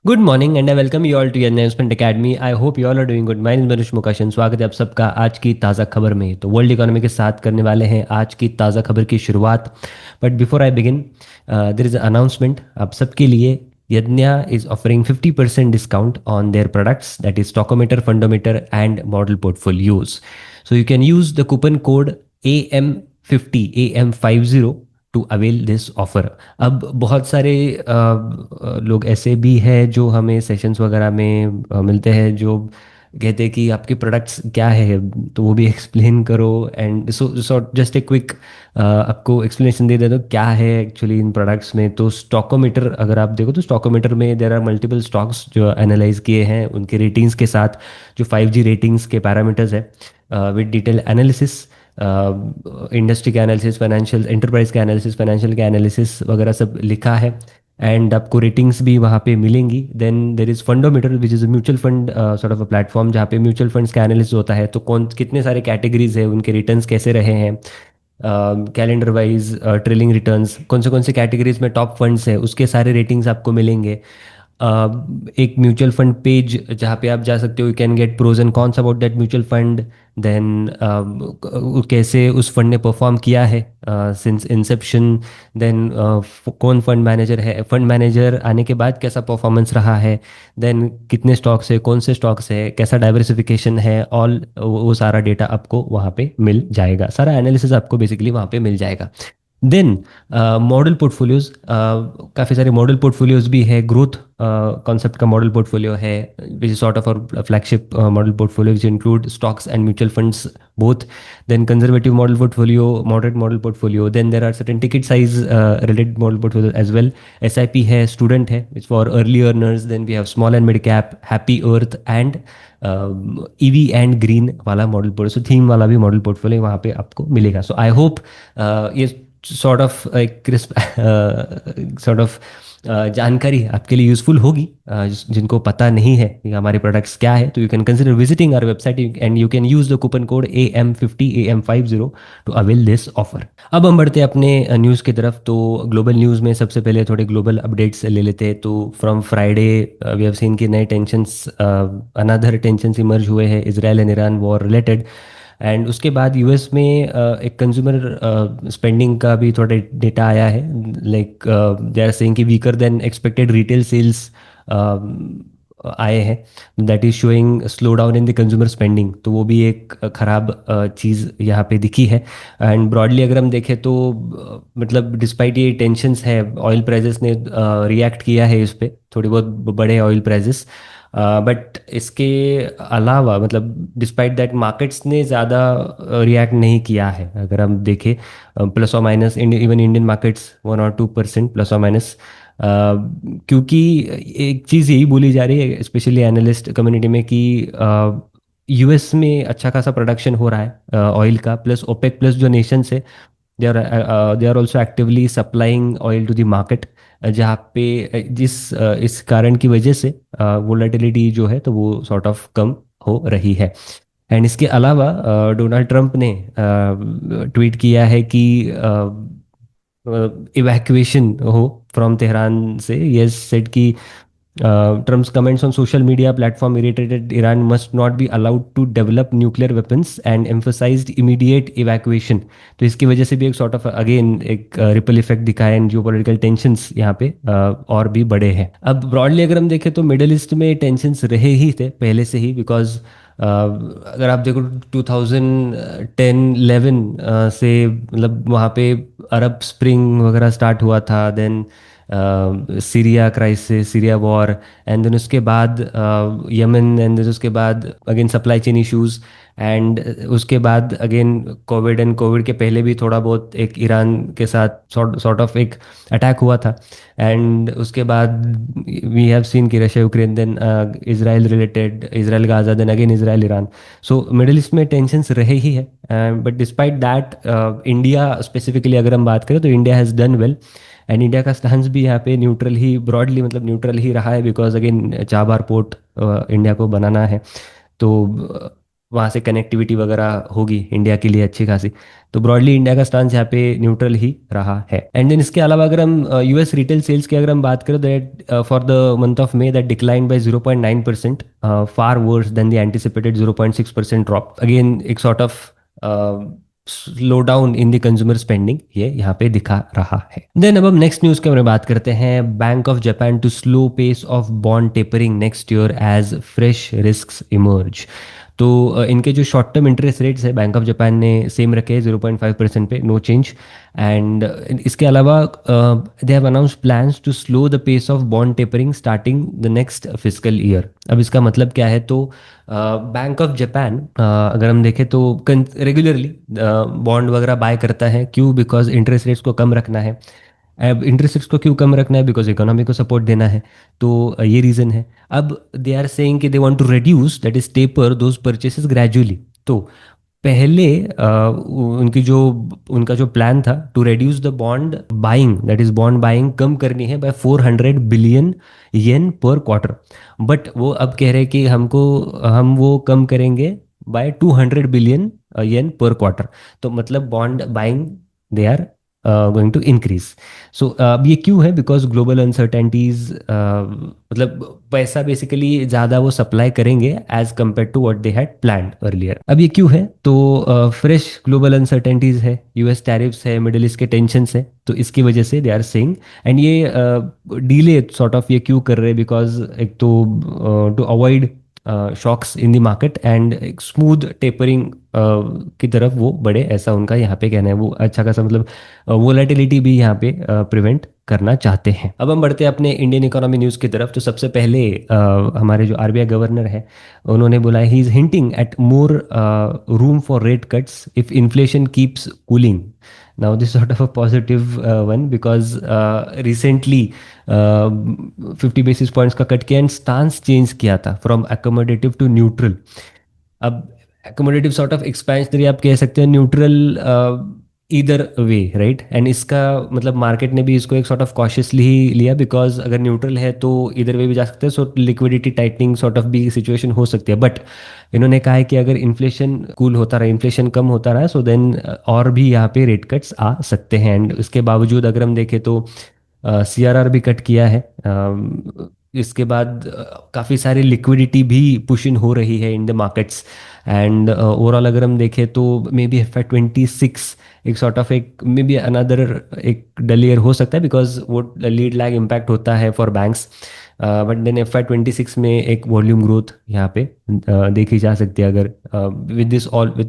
Good morning and I welcome you all to your investment academy. I hope you all are doing good. My name is Manish Mukashan. स्वागत है आप सबका आज की ताज़ा खबर में। तो वर्ल्ड इकोनॉमी के साथ करने वाले हैं आज की ताज़ा खबर की शुरुआत। But before I begin there is announcement आप सबके लिए। Yajna is offering 50% discount on their products that is stockometer, fundometer and model portfolios. So you can use the coupon code AM50 to avail this offer. अब बहुत सारे लोग ऐसे भी हैं जो हमें सेशंस वगैरह में मिलते हैं, जो कहते हैं कि आपके प्रोडक्ट्स क्या है, तो वो भी एक्सप्लेन करो। And so just a quick आपको एक्सप्लेनेशन दे दो क्या है एक्चुअली इन प्रोडक्ट्स में। तो स्टॉकोमीटर अगर आप देखो तो स्टॉकोमीटर में देर आर मल्टीपल स्टॉक्स जो एनालाइज किए हैं उनके रेटिंग्स के साथ, जो 5G रेटिंग्स के पैरामीटर्स है विद डिटेल एनालिसिस, इंडस्ट्री के एनालिसिस, फाइनेंशियल एंटरप्राइज के एनालिसिस, फाइनेंशियल के एनालिसिस वगैरह सब लिखा है। एंड आपको रेटिंग्स भी वहाँ पे मिलेंगी। Then there is fundometer which is mutual fund sort of a platform जहाँ पे म्यूचुअल फंड्स का एनालिसिस होता है। तो कौन कितने सारे कैटेगरीज है, उनके रिटर्न्स कैसे रहे हैं, कैलेंडर वाइज ट्रेलिंग रिटर्न्स, कौन से कैटेगरीज में टॉप फंड्स है, उसके सारे रेटिंग्स आपको मिलेंगे। एक म्यूचुअल फंड पेज जहाँ पे आप जा सकते हो, you can get pros and cons about that mutual fund. Then कैसे उस फंड ने परफॉर्म किया है सिंस इंसेप्शन। देन कौन फंड मैनेजर है, फंड मैनेजर आने के बाद कैसा परफॉर्मेंस रहा है। देन कितने स्टॉक्स है, कौन से स्टॉक्स है, कैसा डाइवर्सिफिकेशन है, ऑल वो सारा डेटा आपको वहाँ पे मिल जाएगा। सारा एनालिसिस आपको बेसिकली वहाँ पे मिल जाएगा। देन मॉडल पोर्टफोलियोज, काफ़ी सारे मॉडल पोर्टफोलियोज भी है। ग्रोथ कॉन्सेप्ट का मॉडल पोर्टफोलियो है विच इज सॉर्ट ऑफ और flagship model portfolio which include stocks and mutual funds both. Then conservative model portfolio, moderate model portfolio. Then there are certain ticket size related model portfolio as well. SIP है, student है, it's for early earners. Then we have small and mid cap, happy earth and EV and green वाला model portfolio, theme वाला भी model portfolio वहाँ पे आपको मिलेगा। सो I hope ये सॉर्ट ऑफ एक क्रिस्प सॉर्ट ऑफ जानकारी आपके लिए यूजफुल होगी। जिनको पता नहीं है कि हमारे प्रोडक्ट्स क्या है, तो you can consider visiting our website and you can use the coupon code AM50 to avail this offer. अब हम बढ़ते हैं अपने न्यूज़ की तरफ। तो ग्लोबल न्यूज़ में सबसे पहले थोड़े ग्लोबल अपडेट्स ले लेते हैं। तो from Friday we have seen कि नए टेंशंस, अनदर टेंशंस इमर्ज हुए हैं Israel and Iran war related. And उसके बाद यूएस में एक कंज्यूमर स्पेंडिंग का भी थोड़ा डेटा आया है। लाइक दे आर सेइंग कि weaker than expected retail sales आए हैं, that is showing slow down in the consumer spending. तो वो भी एक खराब चीज़ यहाँ पे दिखी है। एंड ब्रॉडली अगर हम देखें तो मतलब डिस्पाइट ये टेंशंस है, ऑयल प्राइजेस ने रिएक्ट किया है इस पे, थोड़ी बहुत बड़े ऑयल प्राइजेस। बट इसके अलावा मतलब डिस्पाइट दैट मार्केट्स ने ज़्यादा रिएक्ट नहीं किया है। अगर हम देखें प्लस और माइनस, इवन इंडियन मार्केट्स 1 और 2% प्लस और माइनस। क्योंकि एक चीज़ यही बोली जा रही है स्पेशली एनालिस्ट कम्युनिटी में कि यूएस में अच्छा खासा प्रोडक्शन हो रहा है ऑयल का, प्लस ओपेक प्लस जो नेशंस है they are also actively supplying oil to the market. जहाँ पे इस कारण की वजह से वोलेटिलिटी जो है तो वो सॉर्ट ऑफ कम हो रही है। एंड इसके अलावा डोनाल्ड ट्रंप ने ट्वीट किया है कि इवैक्यूएशन हो फ्रॉम तेहरान से। यस सेड कि Trump's comments on social media platform irritated Iran must not be allowed to develop nuclear weapons and emphasized immediate evacuation। तो इसकी वजह से भी एक सॉर्ट ऑफ अगेन एक रिपल इफेक्ट दिखा है एंड जियोपॉलिटिकल टेंशंस यहाँ पे और भी बड़े हैं। अब ब्रॉडली अगर हम देखें तो मिडल ईस्ट में टेंशंस रहे ही थे पहले से ही, बिकॉज अगर आप देखो 2010-11 से मतलब वहाँ पे अरब स्प्रिंग वगैरह स्टार्ट हुआ था। Then Syria crisis, Syria war, and then उसके बाद यमन, एंड देन उसके बाद again supply chain issues. And उसके बाद अगेन कोविड, एंड कोविड के पहले भी थोड़ा बहुत एक ईरान के साथ सॉर्ट ऑफ एक अटैक हुआ था। एंड उसके बाद वी हैव सीन कि Russia Ukraine, then Israel related, Israel Gaza, then again Israel Iran. So Middle East में टेंशंस रहे ही है। But despite that India specifically अगर हम बात करें तो India has done well. And India का स्टांस भी यहाँ पे न्यूट्रल ही, ब्रॉडली मतलब न्यूट्रल ही रहा है, बिकॉज अगेन 4 बार पोर्ट इंडिया को बनाना है। तो वहाँ से कनेक्टिविटी वगैरह होगी इंडिया के लिए अच्छी खासी। तो ब्रॉडली इंडिया का स्टांस यहाँ पे न्यूट्रल ही रहा है। एंड देन इसके अलावा अगर हम यूएस रिटेल सेल्स की अगर हम बात करें, that for the month of May that decline by 0.9%, far worse than the anticipated 0.6% drop. Again एक sort of slow down in the consumer spending ये यहाँ पे दिखा रहा है। देन अब हम नेक्स्ट न्यूज़ के बारे में बात करते हैं। Bank of Japan to slow pace of bond tapering next year as fresh risks emerge. तो इनके जो शॉर्ट टर्म इंटरेस्ट रेट्स है बैंक ऑफ जापान ने सेम रखे हैं 0.5% पे, नो चेंज। एंड इसके अलावा they have announce plans to slow the pace of bond tapering starting the next physical year. अब इसका मतलब क्या है? तो बैंक ऑफ जापान अगर हम देखें तो रेगुलरली बॉन्ड वगैरह बाय करता है। क्यों? बिकॉज इंटरेस्ट रेट्स को कम रखना है। अब इंटरेस्ट रेट्स को क्यों कम रखना है? बिकॉज इकोनॉमी को सपोर्ट देना है। तो ये रीज़न है। अब दे आर सेइंग कि they want to reduce, that is taper those purchases gradually. तो पहले उनकी जो उनका जो प्लान था to reduce the bond buying, that is bond buying कम करनी है बाय 400 बिलियन येन पर क्वार्टर। बट वो अब कह रहे हैं कि हम वो कम करेंगे बाय 200 बिलियन येन पर क्वार्टर। तो मतलब bond buying they are going to increase. So अब ये क्यों है? बिकॉज ग्लोबल अनसर्टेनिटीज, मतलब पैसा बेसिकली ज़्यादा वो सप्लाई करेंगे as compare to what they had planned earlier. अब ये क्यों है? तो फ्रेश ग्लोबल अनसर्टेनिटीज है, यूएस टैरिफ्स है, मिडिल ईस्ट के टेंशन्स है, तो इसकी वजह से दे आर सेइंग। एंड ये डीले सॉर्ट ऑफ ये क्यों कर रहे हैं? बिकॉज एक तो to avoid shocks in the market and एक स्मूथ टेपरिंग की तरफ वो बढ़े, ऐसा उनका यहाँ पे कहना है। वो अच्छा खासा मतलब वोलेटिलिटी भी यहाँ पे प्रिवेंट करना चाहते हैं। अब हम बढ़ते हैं अपने इंडियन इकोनॉमी न्यूज़ की तरफ। तो सबसे पहले हमारे जो आरबीआई गवर्नर है उन्होंने बोला he is hinting at more room for rate cuts if inflation keeps cooling. Now this sort of a positive one because recently 50 basis points का कट किया एंड स्टांस चेंज किया था फ्रॉम अकोमोडेटिव टू न्यूट्रल। अब accommodative sort of expansionary आप कह सकते हैं, neutral इधर वे, राइट। एंड इसका मतलब मार्केट ने भी इसको एक सॉर्ट ऑफ कॉशियसली ही लिया बिकॉज अगर न्यूट्रल है तो इधर वे भी जा सकते हैं, so liquidity tightening sort of भी सिचुएशन हो सकती है। बट इन्होंने कहा है कि अगर इन्फ्लेशन कूल होता रहा, इन्फ्लेशन कम होता रहा, सो देन और भी यहाँ पे रेट कट्स आ सकते हैं। एंड इसके बावजूद अगर हम देखें तो सीआरआर भी कट किया है। इसके बाद काफ़ी सारी लिक्विडिटी भी पुश इन हो रही है in the markets. And overall अगर हम देखें तो मे बी FY 26 एक सॉर्ट ऑफ एक मे बी अनदर एक डल ईयर हो सकता है बिकॉज वो लीड लैग इम्पैक्ट होता है for banks. But then FY 26 में एक वॉल्यूम ग्रोथ यहाँ पे देखी जा सकती है अगर with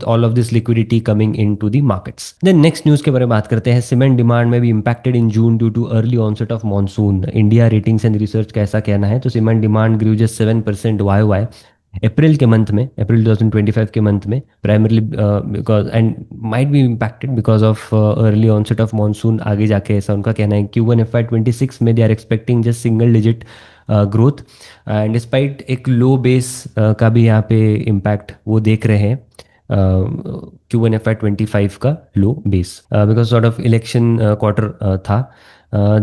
all of this liquidity coming into the markets. Then next news के बारे में बात करते हैं। सीमेंट डिमांड में भी impacted in June due to early onset of monsoon. India Ratings and Research का ऐसा कहना है। तो cement demand grew just 7% YOY April के मंथ में, अप्रैल 2025 के मंथ में, primarily because and might be impacted because of early onset of monsoon. आगे जाके ऐसा उनका कहना है। Q1 FY 26 में they are expecting just single digit growth and despite एक लो बेस का भी यहाँ पे इम्पैक्ट वो देख रहे हैं। Q1 FY 25 का low base because sort of election quarter था।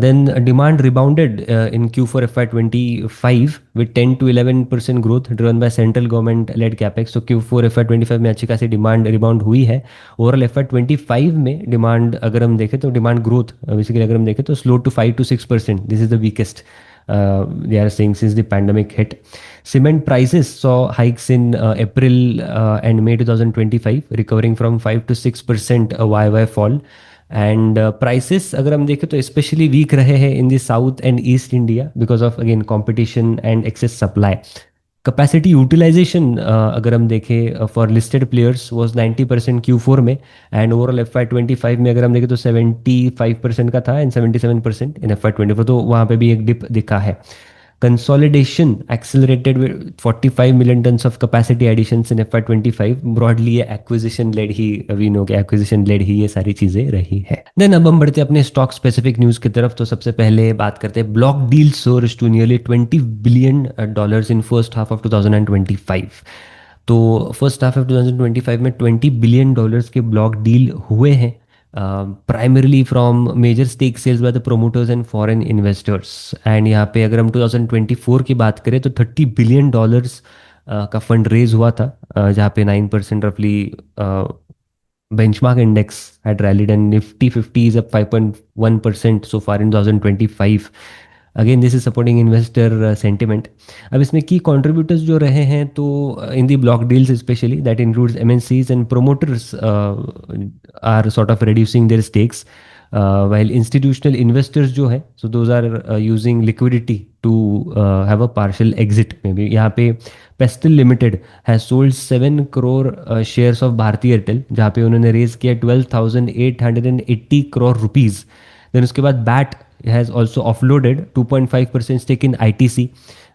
Then demand rebounded in Q4 FY 25 with 10 to 11% growth driven by central government led capex. So Q4 FY 25 में अच्छी खासी डिमांड रिबाउंड हुई है। ओवरऑल FY 25 में demand अगर हम देखें तो डिमांड ग्रोथ बेसिकली अगर हम देखें तो slow to 5 to 6%। This is the weakest they are saying since the pandemic hit. Cement prices saw hikes in April and May 2025, recovering from 5 to 6% YY fall. And prices अगर हम देखें तो specially weak रहे हैं in the south and east India because of again competition and excess supply. Capacity utilization अगर हम देखें for listed players was 90% Q4 में। एंड ओवरऑल FY 25 में अगर हम देखें तो 75% का था एंड 77% इन FY 24। तो वहाँ पे भी एक डिप दिखा है। Consolidation accelerated with 45 million tons of capacity additions in FY 25। Broadly ये एक्विजिशन लेड ही, वी नो के एक्विजिशन लेड ही ये सारी चीजें रही है। देन अब हम बढ़ते हैं अपने स्टॉक स्पेसिफिक न्यूज की तरफ। तो सबसे पहले बात करते हैं block deal soars to nearly $20 billion in first half of 2025। तो फर्स्ट हाफ ऑफ 2025 में $20 बिलियन के ब्लॉक डील हुए हैं primarily from major stake sales by the promoters and foreign investors. And यहाँ पे अगर हम 2024 की बात करें तो $30 बिलियन का फंड रेज हुआ था, जहाँ पे 9% रफली benchmark index had rallied and Nifty 50 is up 5.1% so far in 2025. Again, this is supporting investor sentiment. अब इसमें की contributors जो रहे हैं तो in the block deals especially that includes MNCs and promoters are sort of reducing their stakes. While institutional investors जो है so those are using liquidity to have a partial exit maybe. यहाँ पे Pastel Limited has sold 7 crore shares of Bharti Airtel, जहाँ पे उन्होंने raise किया 12,880 crore rupees. Then उसके बाद BAT has also offloaded 2.5% stake in ITC,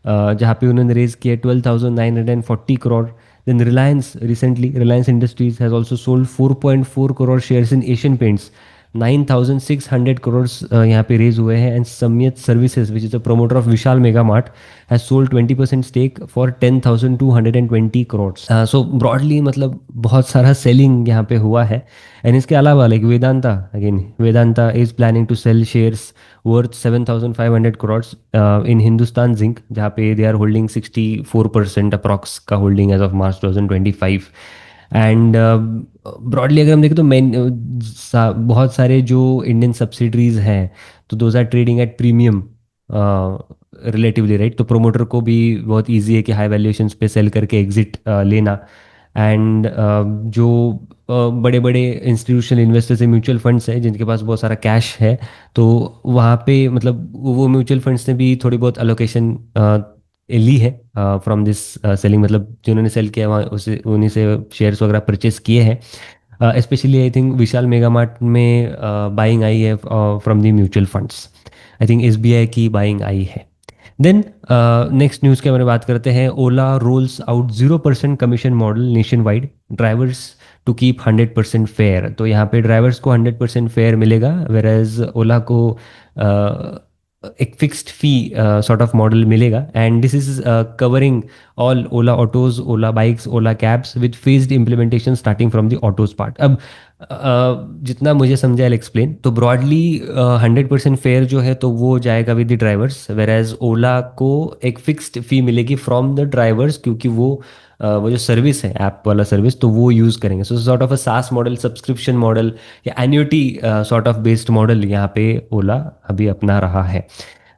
जहाँ पे उन्होंने रेज किया 12,940 crore. Then Reliance recently, Reliance Industries has also sold 4.4 crore shares in Asian Paints, 9,600 crore यहाँ पे रेज हुए हैं। And Samyat Services which is a promoter of Vishal mega Mart has sold 20% stake for 10,220 crore. So broadly मतलब बहुत सारा सेलिंग यहाँ पे हुआ है। एंड इसके अलावा like Vedanta, again Vedanta is planning to sell shares worth 7,500 crore in Hindustan Zinc, जहाँ पे दे आर होल्डिंग 64% अप्रॉक्स का holding as of March 2025। And broadly अगर हम देखें तो मेन बहुत सारे जो इंडियन सब्सिडरीज हैं तो those are trading at premium relatively, right. तो प्रोमोटर को भी बहुत इजी है कि हाई वैल्यूएशंस पे सेल करके एग्जिट लेना। एंड जो बड़े बड़े इंस्टीट्यूशनल इन्वेस्टर्स है, म्यूचुअल फंड्स है जिनके पास बहुत सारा कैश है, तो वहाँ पे मतलब वो म्यूचुअल फंड्स ने भी थोड़ी बहुत अलोकेशन ली है फ्रॉम दिस सेलिंग, मतलब जिन्होंने सेल किया वहाँ उसे उन्हीं से शेयर्स वगैरह परचेस किए हैं। Specially I think Vishal mega Mart में बाइंग आई है from the mutual funds. I think SBI की बाइंग आई है। देन नेक्स्ट न्यूज़ के बारे में बात करते हैं। Ola rolls out 0% commission model nationwide, drivers to keep 100% fare. तो यहाँ पे ड्राइवर्स को 100% फेयर मिलेगा, वेर एज ओला को एक fixed fee sort of model मिलेगा। And this is covering all Ola autos, Ola bikes, Ola cabs with phased implementation starting from the autos part. अब जितना मुझे समझा आई एक्सप्लेन, तो ब्रॉडली 100% फेयर जो है तो वो जाएगा with the drivers, whereas Ola को एक फिक्स्ड फी मिलेगी फ्रॉम द ड्राइवर्स, क्योंकि वो जो सर्विस है ऐप वाला सर्विस तो वो यूज़ करेंगे। सो सॉर्ट ऑफ अ सास मॉडल, सब्सक्रिप्शन मॉडल या annuity sort of based model यहाँ पे ओला अभी अपना रहा है।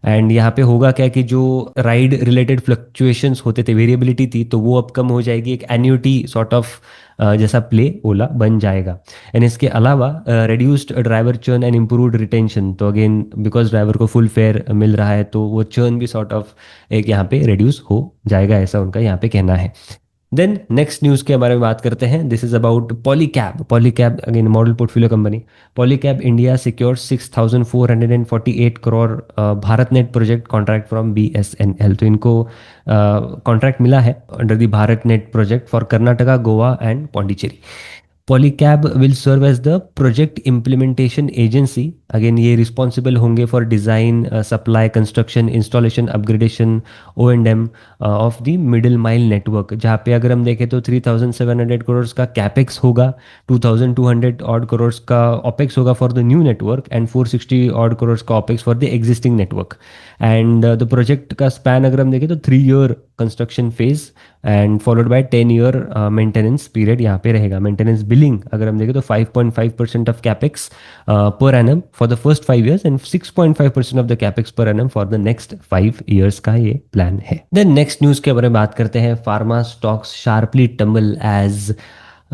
एंड यहाँ पे होगा क्या कि जो राइड रिलेटेड फ्लक्चुएशंस होते थे, वेरिएबिलिटी थी, तो वो अब कम हो जाएगी, एक एन्युटी सॉर्ट ऑफ जैसा प्ले ओला बन जाएगा। एंड इसके अलावा reduced driver churn and improved retention, तो अगेन बिकॉज ड्राइवर को फुल फेयर मिल रहा है तो वो चर्न भी सॉर्ट ऑफ एक यहाँ पे रिड्यूस हो जाएगा, ऐसा उनका यहाँ पे कहना है। देन नेक्स्ट न्यूज़ के बारे में बात करते हैं। This is about Polycab. Polycab again model portfolio company. Polycab India secure 6,448 crore Bharat net project contract from BSNL। तो इनको कॉन्ट्रैक्ट मिला है under the Bharat net project for Karnataka, Goa and Pondicherry. Polycab will serve as the project implementation agency. Again ये रिस्पॉन्सिबल होंगे for design, supply, construction, installation, upgradation, O&M of the middle mile network, जहाँ पे अगर हम देखें तो 3,700 करोड़ का कैपेक्स होगा, 2,200 ऑड करोड़ का ऑपेक्स होगा for the new network and 460 odd crore का opex for the existing network. And the project का स्पैन अगर हम देखें तो 3 year construction phase and followed by 10 year maintenance period यहाँ पे रहेगा। मेंटेनेंस बिलिंग अगर हम देखें तो 5.5% of capex per annum for the first 5 years and 6.5% of the capex per annum for the next 5 years का ये प्लान है। देन नेक्स्ट न्यूज़ के बारे में बात करते हैं। Pharma stocks sharply tumble as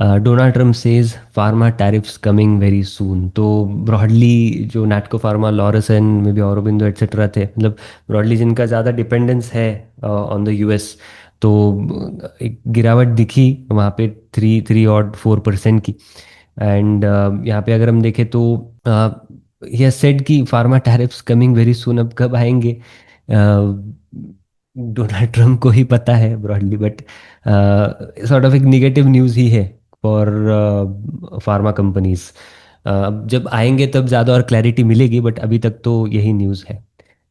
Donald Trump says pharma tariffs coming very soon. तो ब्रॉडली जो नैटको फार्मा, लॉरसन में भी औरोबिंदो एट्सेट्रा थे, मतलब ब्रॉडली जिनका ज़्यादा डिपेंडेंस है ऑन द US, तो एक गिरावट दिखी वहाँ पे 3.4% की। एंड यहाँ पे अगर हम देखें तो यह सेड कि फार्मा टैरिफ्स कमिंग वेरी सून, अब कब आएंगे डोनाल्ड ट्रम्प को ही पता है ब्रॉडली, बट सॉर्ट ऑफ एक निगेटिव न्यूज़ ही है फॉर फार्मा कंपनीज। अब जब आएंगे तब ज़्यादा और क्लैरिटी मिलेगी, बट अभी तक तो यही न्यूज़ है।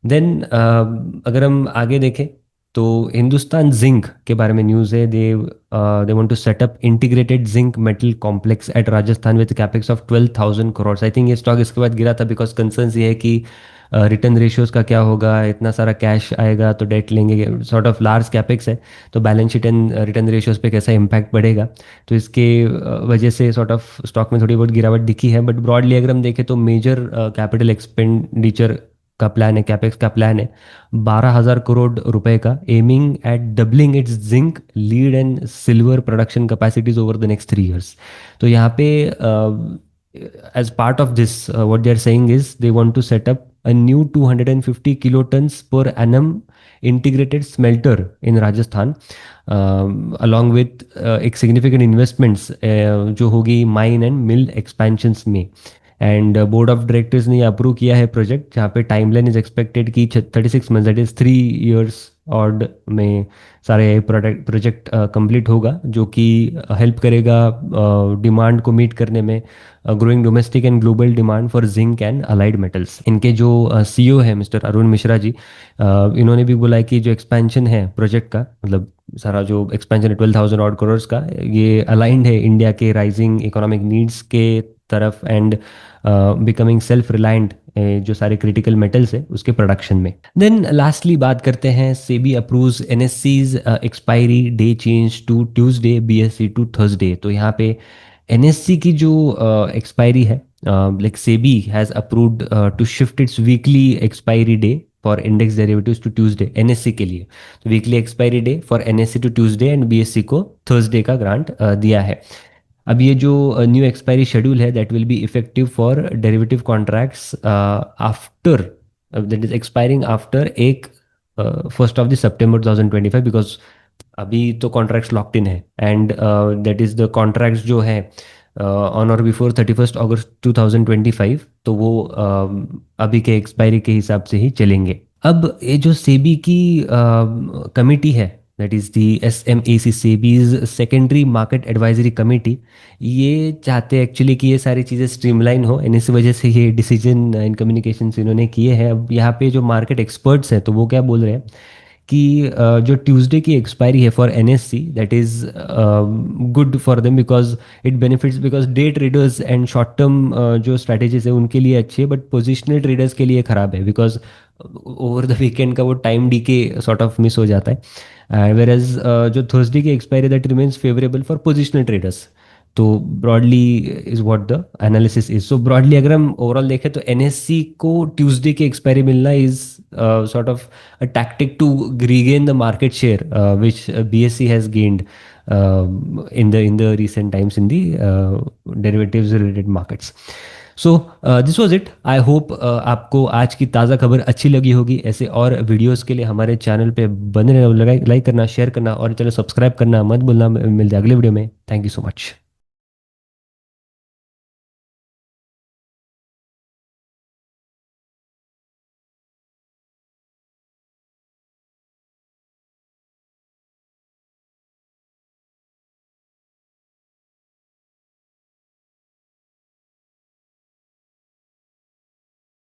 देन अगर हम आगे देखें तो हिंदुस्तान जिंक के बारे में न्यूज़ है। They want to set up integrated zinc metal complex at Rajasthan with capex of 12,000 crore. I think ये स्टॉक इसके बाद गिरा था बिकॉज कंसर्न्स ये है कि रिटर्न रेशियोज का क्या होगा, इतना सारा कैश आएगा तो डेट लेंगे, सॉर्ट ऑफ लार्ज कैपेक्स है, तो balance sheet and return ratios पे कैसा इम्पैक्ट पड़ेगा। तो इसके वजह से सॉर्ट ऑफ स्टॉक में थोड़ी बहुत गिरावट दिखी है, बट ब्रॉडली अगर हम देखें तो मेजर कैपिटल एक्सपेंडिचर का प्लान है, कैपेक्स का प्लान है 12,000 करोड़ रुपए का, aiming at doubling it's zinc lead and silver production capacities over the next 3 years। तो यहाँ पे as part of this, what they are saying is they want to set up a new 250 kilotons per annum integrated smelter in Rajasthan, along with एक significant investments जो होगी mine and mill expansions में। And board of directors ने approve किया है project, जहाँ पे timeline is expected कि 36 month, that is 3 years odd में सारे प्रोजेक्ट कंप्लीट होगा, जो कि हेल्प करेगा डिमांड को मीट करने में, growing domestic and global demand for zinc and allied metals. इनके जो सीईओ है मिस्टर अरुण मिश्रा जी, इन्होंने भी बोला है कि जो एक्सपेंशन है प्रोजेक्ट का, मतलब सारा जो एक्सपेंशन है 12,000 करोड़ का, ये अलाइंड है इंडिया के राइजिंग इकोनॉमिक नीड्स के तरफ एंड बिकमिंग सेल्फ रिलायंट जो सारे क्रिटिकल मेटल्स है उसके प्रोडक्शन में। देन लास्टली बात करते हैं, SEBI approves NSE's expiry day change to Tuesday, BSE to Thursday. तो यहाँ पे एनएससी की जो एक्सपायरी है, like SEBI has approved to shift its weekly expiry day for index derivatives to Tuesday, NSE के लिए। तो weekly expiry day for NSE to Tuesday and BSE को थर्सडे का ग्रांट दिया है। अब ये जो न्यू एक्सपायरी शेड्यूल है that will be effective for derivative contracts after, that is expiring after एक 1 September 2025, बिकॉज अभी तो कॉन्ट्रैक्ट्स लॉक्ड इन है and that is the contracts जो है ऑन और बिफोर 31 August 2025, तो वो अभी के एक्सपायरी के हिसाब से ही चलेंगे। अब ये जो सेबी की कमिटी है, that is the SMAC, SEBI's secondary market advisory committee, ये चाहते हैं एक्चुअली कि ये सारी चीज़ें स्ट्रीमलाइन हो, एंड इस वजह से ये डिसीजन इन कम्युनिकेशन इन्होंने किए हैं। अब यहाँ पे जो मार्केट एक्सपर्ट्स हैं तो वो क्या बोल रहे हैं कि जो ट्यूसडे की एक्सपायरी है for NSC, that is good for them because it benefits, because day traders and short term जो स्ट्रैटेजीज है उनके लिए अच्छी है, बट पोजिशनल ट्रेडर्स के लिए खराब है, बिकॉज ओवर द वीकेंड का वो टाइम डीके सॉर्ट ऑफ मिस हो जाता है। वेर एज जो थर्सडे की expiry that remains favourable for positional traders. तो broadly is what the analysis is. So broadly अगर हम ओवरऑल देखें तो एनएससी को ट्यूसडे की एक्सपायरी मिलना is sort of a tactic to regain the market share which BSE has gained in the recent times in the derivatives related markets. So this was it. I hope आपको आज की ताज़ा खबर अच्छी लगी होगी। ऐसे और वीडियोस के लिए हमारे चैनल पे बने रहना, लाइक करना, शेयर करना और चैनल सब्सक्राइब करना मत भूलना। मिलते हैं अगले वीडियो में। Thank you so much.